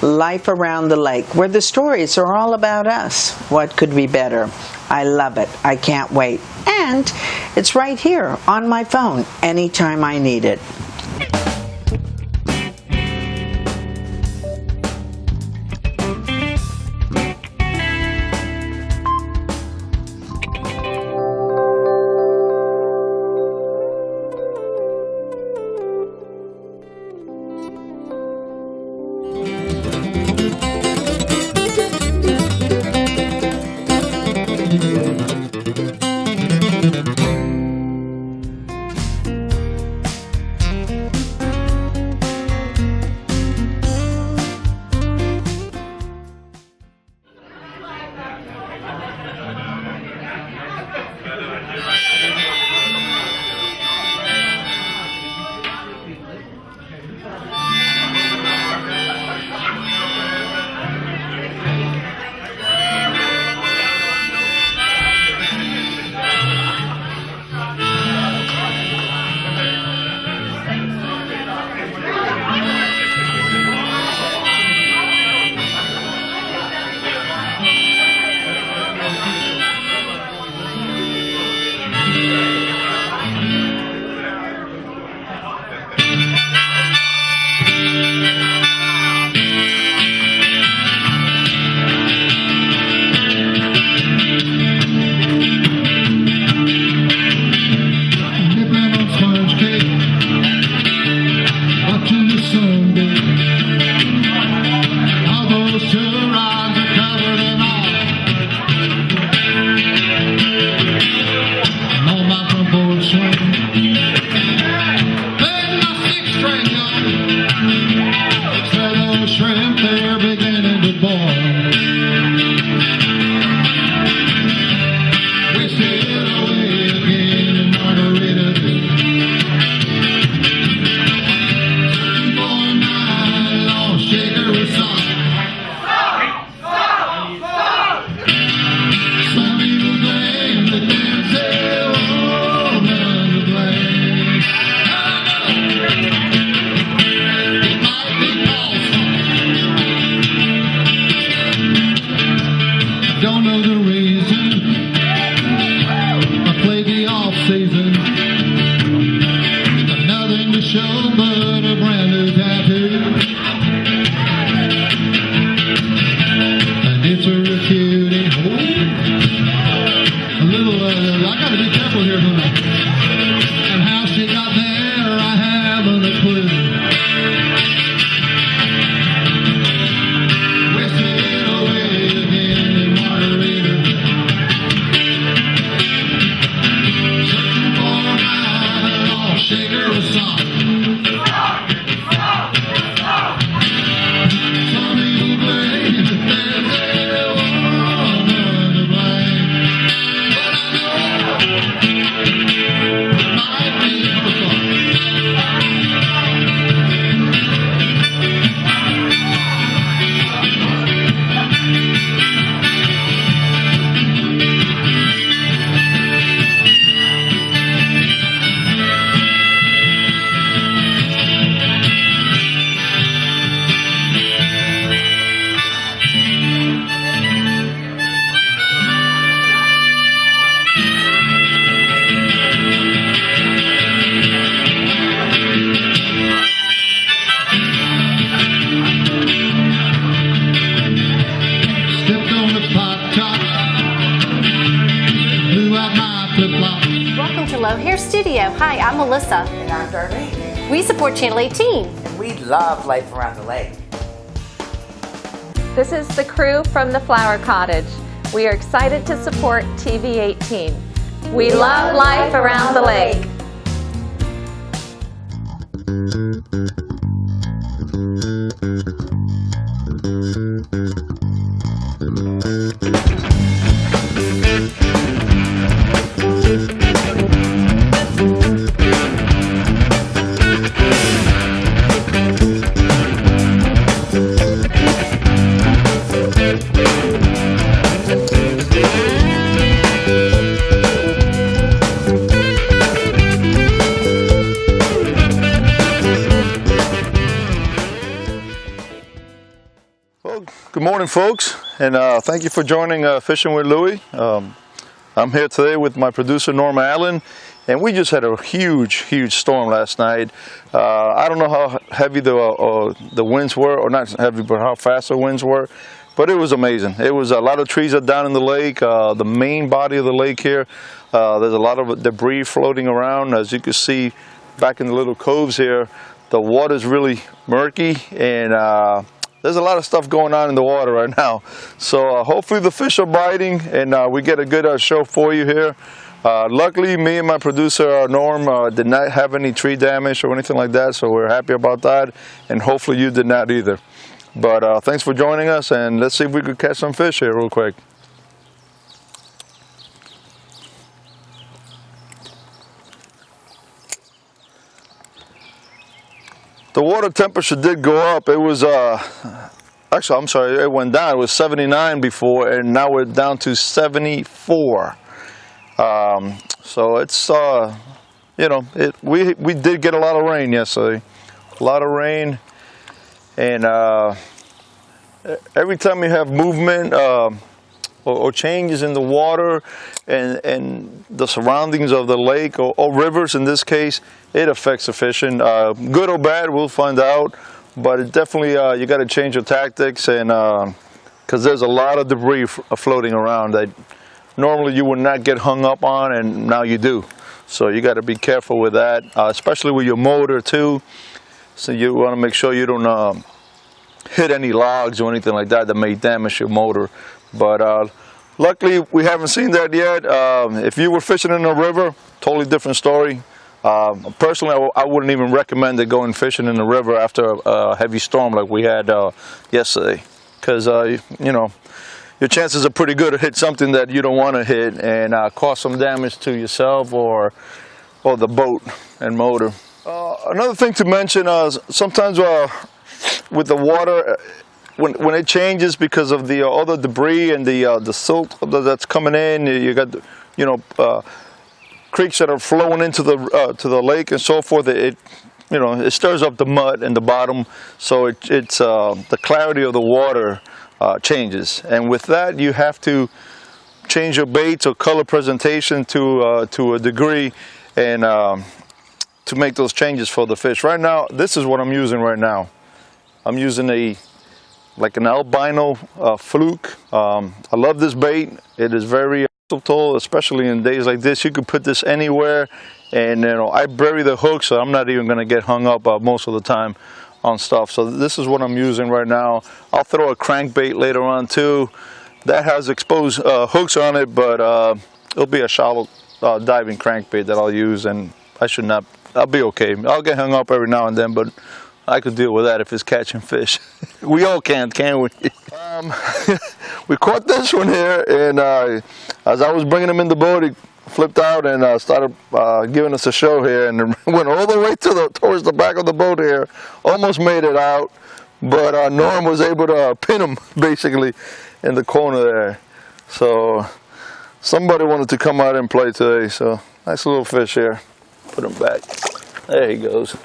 Life Around the Lake, where the stories are all about us. What could be better? I love it. I can't wait. And it's right here on my phone anytime I need it. Hi, I'm Melissa. And I'm Darlene. We support Channel 18. And we love Life Around the Lake. This is the crew from the Flower Cottage. We are excited to support TV 18. We love Life Around the Lake. Well, good morning, folks, and thank you for joining Fishing with Louie. I'm here today with my producer, Norma Allen, and we just had a huge storm last night. I don't know how heavy the winds were, or not heavy, but how fast the winds were, but it was amazing. It was a lot of trees are down in the lake, the main body of the lake here. There's a lot of debris floating around. As you can see back in the little coves here, the water's really murky, and there's a lot of stuff going on in the water right now. So hopefully the fish are biting and we get a good show for you here. Luckily, me and my producer, Norm, did not have any tree damage or anything like that, so we're happy about that. And hopefully you did not either. But thanks for joining us, and let's see if we could catch some fish here real quick. The water temperature did go up. It was, actually, I'm sorry, it went down. It was 79 before, and now we're down to 74. So it's, you know, we did get a lot of rain yesterday. A lot of rain, and every time you have movement or changes in the water and the surroundings of the lake or rivers in this case, it affects the fishing. Good or bad, we'll find out, but it definitely you got to change your tactics, and because there's a lot of debris floating around that normally you would not get hung up on, and now you do. So you got to be careful with that, especially with your motor too. So you want to make sure you don't hit any logs or anything like that that may damage your motor. But luckily we haven't seen that yet. If you were fishing in a river, totally different story. Personally, I wouldn't even recommend going fishing in the river after a heavy storm like we had yesterday, because you know, your chances are pretty good to hit something that you don't want to hit and cause some damage to yourself or the boat and motor. Another thing to mention, sometimes with the water, when it changes because of the other debris and the silt that's coming in, you got, you know, creeks that are flowing into the to the lake and so forth. It stirs up the mud in the bottom, so it's the clarity of the water changes, and with that you have to change your baits or color presentation to a degree, and to make those changes for the fish. Right now, this is what I'm using right now. I'm using like an albino fluke. I love this bait. It is very versatile, especially in days like this. You could put this anywhere, and you know, I bury the hook, so I'm not even going to get hung up most of the time on stuff. So this is what I'm using right now. I'll throw a crankbait later on too. That has exposed hooks on it, but it'll be a shallow diving crankbait that I'll use, and I'll be okay. I'll get hung up every now and then, but I could deal with that if it's catching fish. We all can't we? We caught this one here, and as I was bringing him in the boat, he flipped out and started giving us a show here, and went all the way towards the back of the boat here. Almost made it out, but Norm was able to pin him basically in the corner there. So somebody wanted to come out and play today. So nice little fish here. Put him back. There he goes.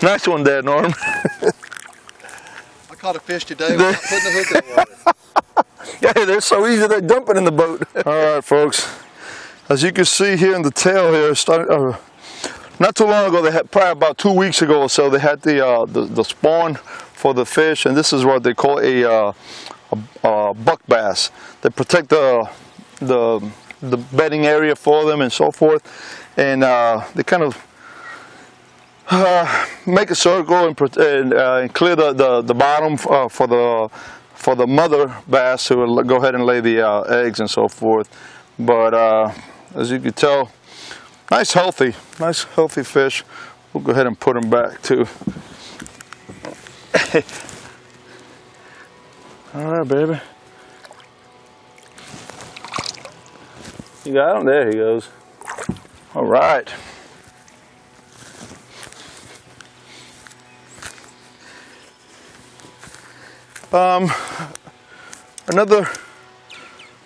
Nice one there, Norm. I caught a fish today without putting the hook in the water. Yeah, they're so easy, they're dumping in the boat. All right, folks. As you can see here in the tail here, not too long ago, they had probably about 2 weeks ago or so, they had the spawn for the fish, and this is what they call a buck bass. They protect the bedding area for them and so forth, and they kind of make a circle and clear the bottom for the mother bass who will go ahead and lay the eggs and so forth. But as you can tell, nice healthy fish. We'll go ahead and put them back too. All right, baby. You got him? There he goes. All right.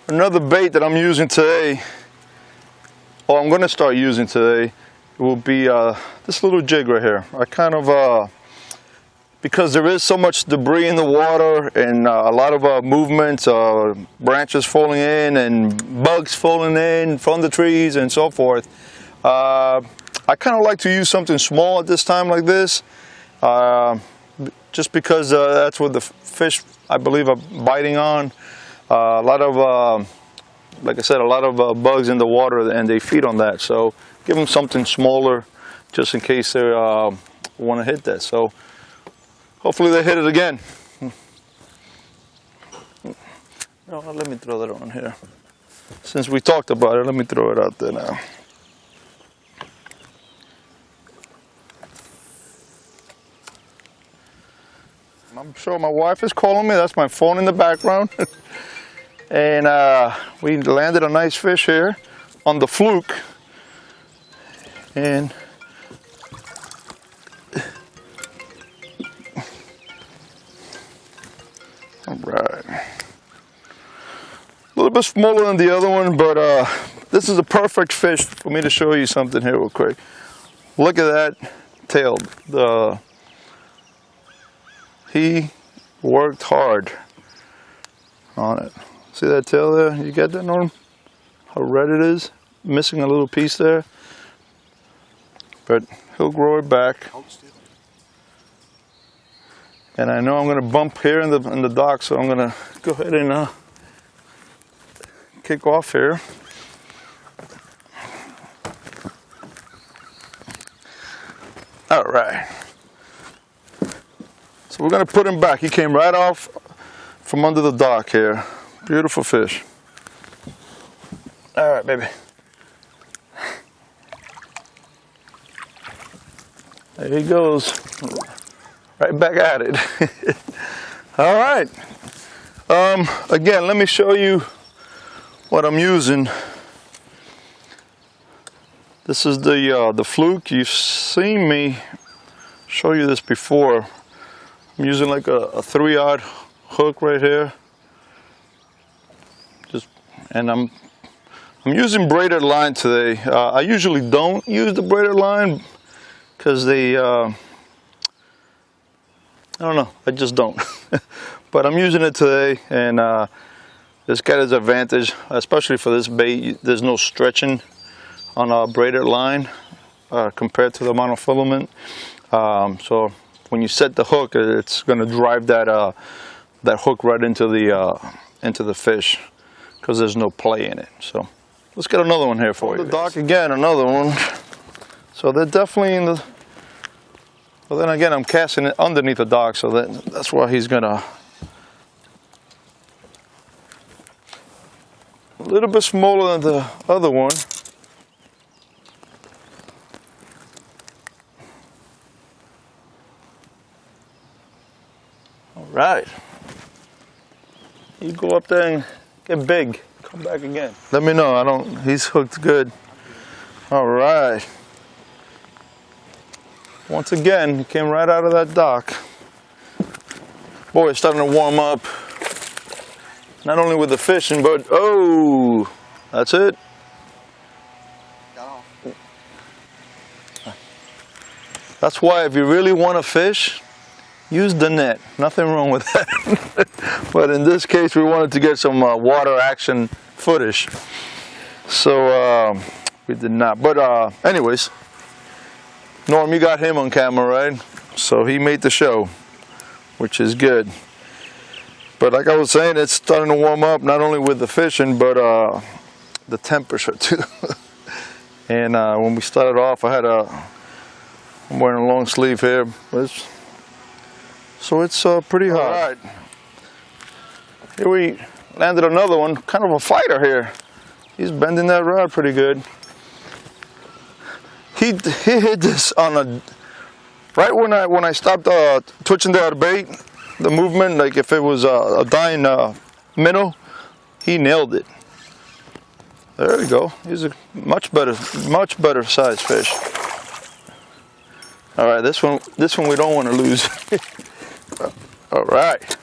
Another bait that I'm using today, or I'm going to start using today, will be this little jig right here. I kind of because there is so much debris in the water and a lot of movement, branches falling in and bugs falling in from the trees and so forth. I kind of like to use something small at this time like this, just because that's what the fish, I believe, are biting on. A lot of, like I said, a lot of bugs in the water, and they feed on that. So give them something smaller, just in case they want to hit that. So hopefully they hit it again. No, let me throw that on here. Since we talked about it, let me throw it out there now. I'm sure my wife is calling me. That's my phone in the background. And we landed a nice fish here on the fluke. And all right. A little bit smaller than the other one, but this is a perfect fish for me to show you something here real quick. Look at that tail. He worked hard on it. See that tail there? You get that, Norm? How red it is? Missing a little piece there. But he'll grow it back. And I know I'm going to bump here in the dock, so I'm going to go ahead and kick off here. All right. So we're going to put him back. He came right off from under the dock here. Beautiful fish. All right, baby. There he goes. Right back at it. All right. Again, let me show you what I'm using. This is the fluke. You've seen me show you this before. I'm using like a 3-aught hook right here. And I'm using braided line today. I usually don't use the braided line because they, I don't know, I just don't. But I'm using it today, and it's got its advantage, especially for this bait. There's no stretching on a braided line compared to the monofilament. So when you set the hook, it's going to drive that that hook right into the fish, because there's no play in it. So let's get another one here for you. The dock again, another one. So they're definitely in the. Well, then again, I'm casting it underneath the dock, so that's why he's gonna. A little bit smaller than the other one. All right. You go up there and get big. Come back again. Let me know. He's hooked good. All right. Once again, he came right out of that dock. Boy, it's starting to warm up. Not only with the fishing, but oh, that's it. Got off. That's why if you really want to fish, use the net. Nothing wrong with that. But in this case, we wanted to get some water action footage. So we did not. But anyways, Norm, you got him on camera, right? So he made the show, which is good. But like I was saying, it's starting to warm up, not only with the fishing, but the temperature too. And when we started off, I'm wearing a long sleeve here. So it's pretty hot. All right. Here we landed another one, kind of a fighter here. He's bending that rod pretty good. He hit this on right when I stopped twitching that bait, the movement, like if it was a dying minnow, he nailed it. There we go. He's a much better sized fish. All right, this one we don't want to lose. All right.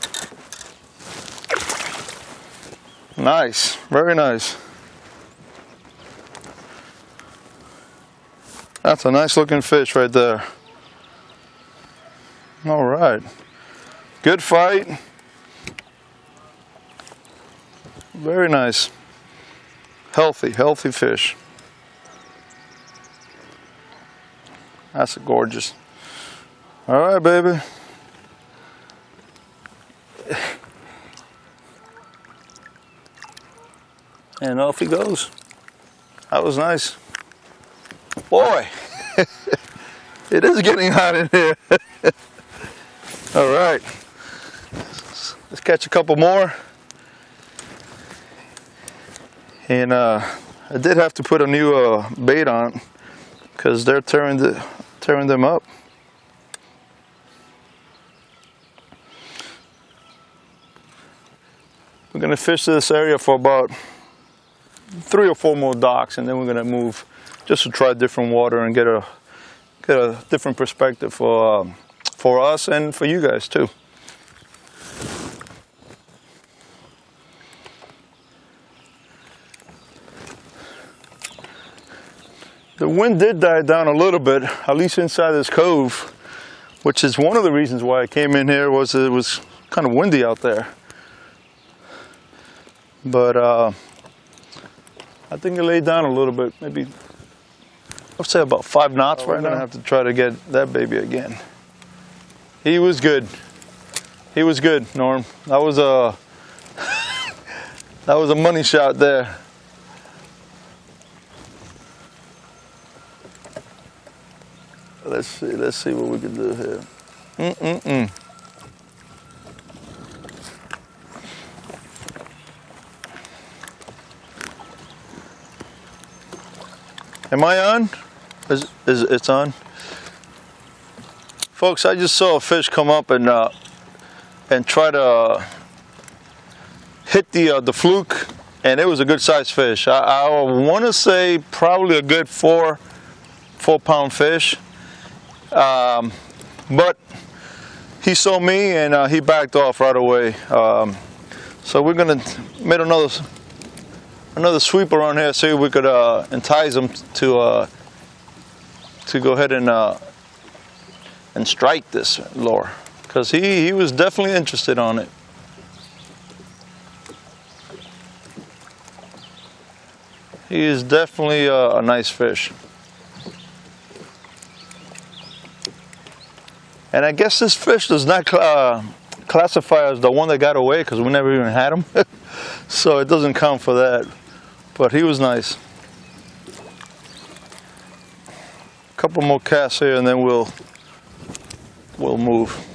Nice, very nice. That's a nice looking fish right there. All right. Good fight. Very nice. Healthy fish. That's gorgeous. All right, baby. And off he goes. That was nice. Boy, it is getting hot in here. All right. Let's catch a couple more. And I did have to put a new bait on because they're tearing them up. We're gonna fish this area for about 3 or 4 more docks, and then we're gonna move just to try different water and get a different perspective for us and for you guys too. The wind did die down a little bit, at least inside this cove, which is one of the reasons why I came in here. Was it was kind of windy out there. But I think it laid down a little bit, maybe I'd say about 5 knots right now. I'm gonna have to try to get that baby again. He was good. He was good, Norm. That was a that was a money shot there. Let's see what we can do here. Am I on? It's on? Folks, I just saw a fish come up and try to hit the fluke, and it was a good sized fish. I want to say probably a good 4-pound fish. But he saw me and he backed off right away. So we're gonna make another sweep around here, see if we could entice him to go ahead and strike this lure, because he was definitely interested on it. He is definitely a nice fish. And I guess this fish does not classify as the one that got away, because we never even had him. So it doesn't count for that. But he was nice. A couple more casts here and then we'll move.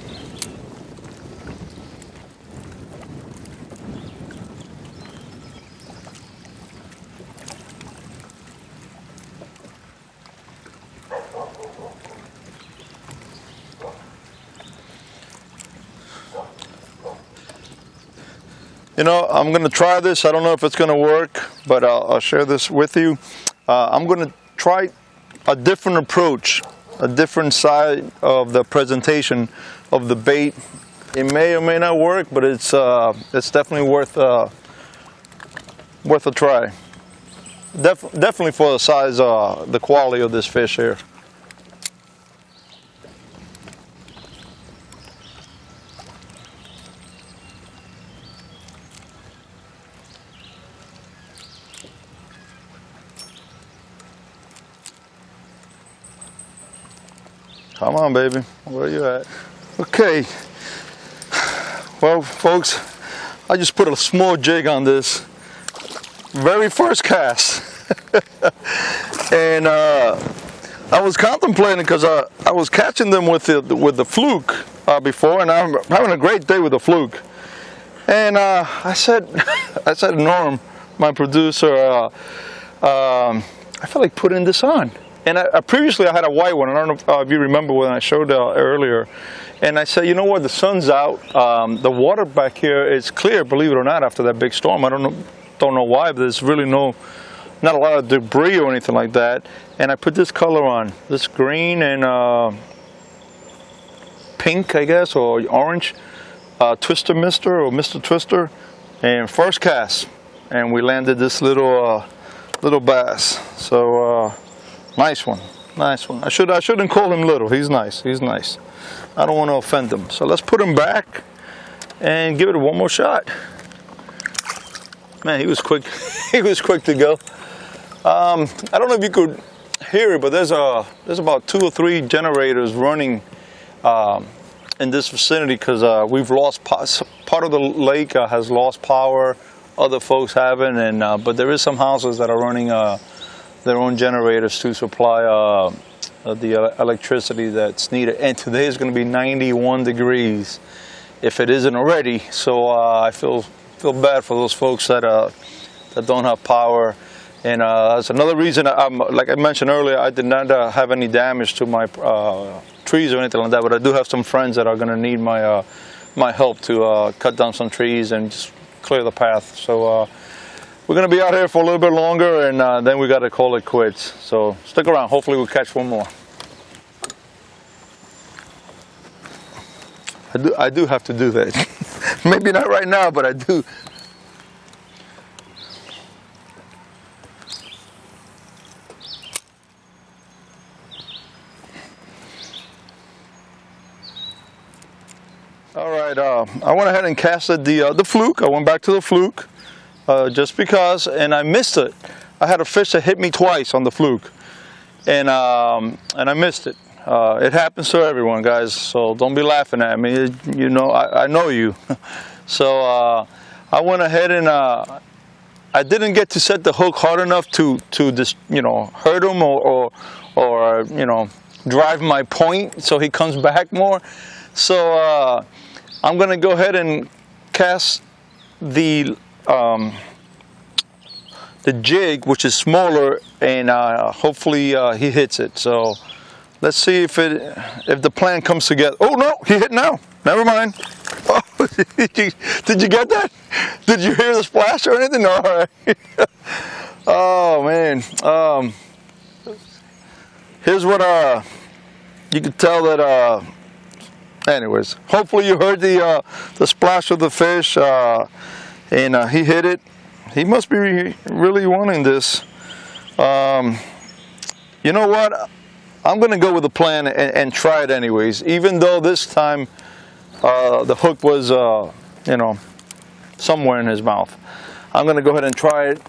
You know, I'm going to try this. I don't know if it's going to work, but I'll share this with you. I'm going to try a different approach, a different side of the presentation of the bait. It may or may not work, but it's definitely worth a try. Definitely for the size, the quality of this fish here. Come on, baby. Where are you at? Okay. Well, folks, I just put a small jig on this. Very first cast. And I was contemplating, because I was catching them with the fluke before, and I'm having a great day with the fluke. And I said to Norm, my producer, I feel like putting this on. And previously I had a white one. I don't know if you remember when I showed earlier. And I said, you know what, the sun's out. The water back here is clear, believe it or not, after that big storm. I don't know why, but there's really not a lot of debris or anything like that. And I put this color on, this green and pink, I guess, or orange, Twister Mister or Mr. Twister. And first cast, and we landed this little bass. So. Nice one, nice one. I shouldn't call him little. He's nice. He's nice. I don't want to offend them. So let's put him back and give it one more shot. Man, he was quick. He was quick to go. I don't know if you could hear it, but there's about 2 or 3 generators running in this vicinity because we've lost part of the lake has lost power. Other folks haven't, and but there is some houses that are running their own generators to supply the electricity that's needed. And today is going to be 91 degrees, if it isn't already. So I feel bad for those folks that don't have power. And that's another reason, like I mentioned earlier, I did not have any damage to my trees or anything like that, but I do have some friends that are going to need my my help to cut down some trees and just clear the path. So we're going to be out here for a little bit longer, and then we got to call it quits. So stick around. Hopefully we'll catch one more. I do have to do that. Maybe not right now, but I do. All right, I went ahead and casted the fluke. I went back to the fluke just because, and I missed it. I had a fish that hit me twice on the fluke, and I missed it. It happens to everyone, guys, so don't be laughing at me. You know, I know you. So I went ahead and I didn't get to set the hook hard enough to just, you know, hurt him or you know, drive my point so he comes back more. So I'm going to go ahead and cast the jig, which is smaller, and hopefully he hits it. So let's see if the plan comes together. Oh no, he hit now. Never mind. Oh, did you get that? Did you hear the splash or anything? All right. Oh man. Here's what you can tell that. Anyways, hopefully you heard the splash of the fish, and he hit it. He must be really wanting this. You know what? I'm going to go with the plan and try it anyways, even though this time the hook was, you know, somewhere in his mouth. I'm going to go ahead and try it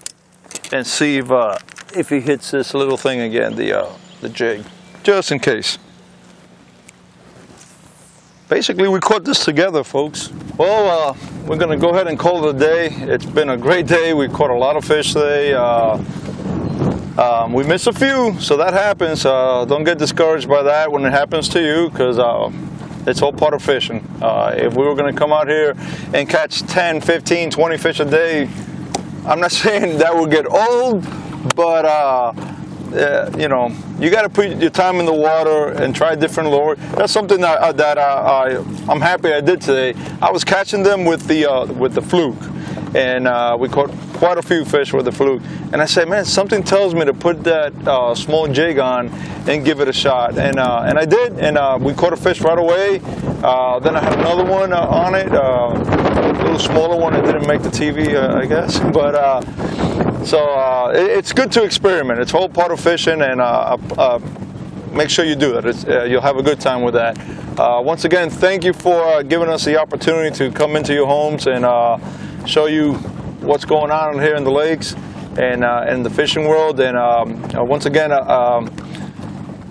and see if he hits this little thing again, the jig, just in case. Basically, we caught this together, folks. Well, we're going to go ahead and call it a day. It's been a great day. We caught a lot of fish today. We missed a few, so that happens. Don't get discouraged by that when it happens to you, because it's all part of fishing. If we were going to come out here and catch 10, 15, 20 fish a day, I'm not saying that would get old, but you know, you got to put your time in the water and try different lure. That's something that I'm happy I did today. I was catching them with the fluke, and we caught quite a few fish with the fluke. And I said, man, something tells me to put that small jig on and give it a shot. And I did, and we caught a fish right away. Then I had another one on it, a little smaller one that didn't make the TV, I guess. But so it's good to experiment. It's all part of fishing, and make sure you do that. You'll have a good time with that. Once again, thank you for giving us the opportunity to come into your homes and show you what's going on here in the lakes and in the fishing world. And once again,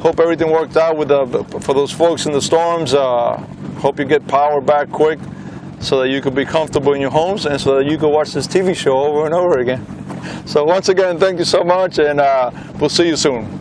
hope everything worked out with for those folks in the storms. Hope you get power back quick so that you can be comfortable in your homes and so that you can watch this TV show over and over again. So once again, thank you so much, and we'll see you soon.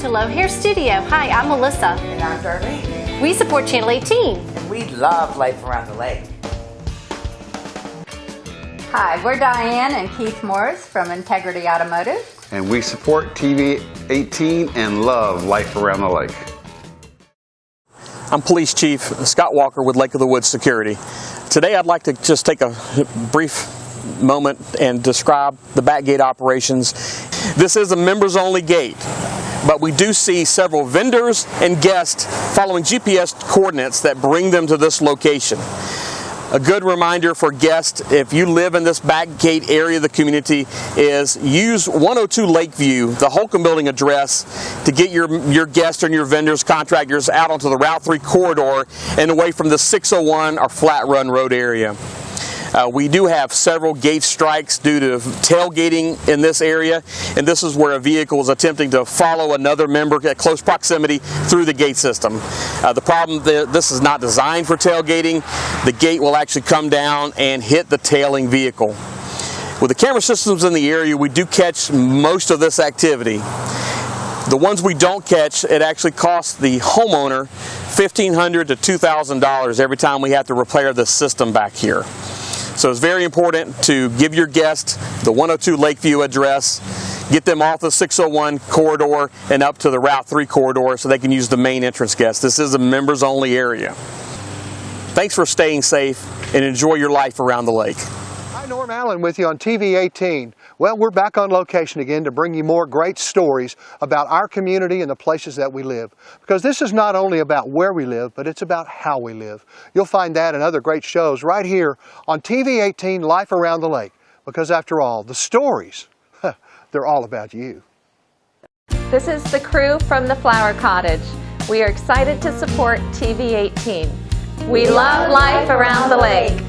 to Love Hair Studio. Hi, I'm Melissa. And I'm Darlene. We support Channel 18. And we love life around the lake. Hi, we're Diane and Keith Morris from Integrity Automotive. And we support TV 18 and love life around the lake. I'm Police Chief Scott Walker with Lake of the Woods Security. Today I'd like to just take a brief moment and describe the back gate operations. This is a members only gate, but we do see several vendors and guests following GPS coordinates that bring them to this location. A good reminder for guests, if you live in this back gate area of the community, is use 102 Lakeview, the Holcomb Building address, to get your guests and your vendors, contractors out onto the Route 3 corridor and away from the 601 or Flat Run Road area. We do have several gate strikes due to tailgating in this area, and this is where a vehicle is attempting to follow another member at close proximity through the gate system. The problem, this is not designed for tailgating. The gate will actually come down and hit the tailing vehicle. With the camera systems in the area, we do catch most of this activity. The ones we don't catch, it actually costs the homeowner $1,500 to $2,000 every time we have to repair the system back here. So it's very important to give your guests the 102 Lakeview address, get them off the 601 corridor and up to the Route 3 corridor so they can use the main entrance guest. This is a members only area. Thanks for staying safe and enjoy your life around the lake. Hi, Norm Allen with you on TV 18. Well, we're back on location again to bring you more great stories about our community and the places that we live. Because this is not only about where we live, but it's about how we live. You'll find that and other great shows right here on TV 18 Life Around the Lake. Because after all, the stories, they're all about you. This is the crew from the Flower Cottage. We are excited to support TV 18. We love life around the lake.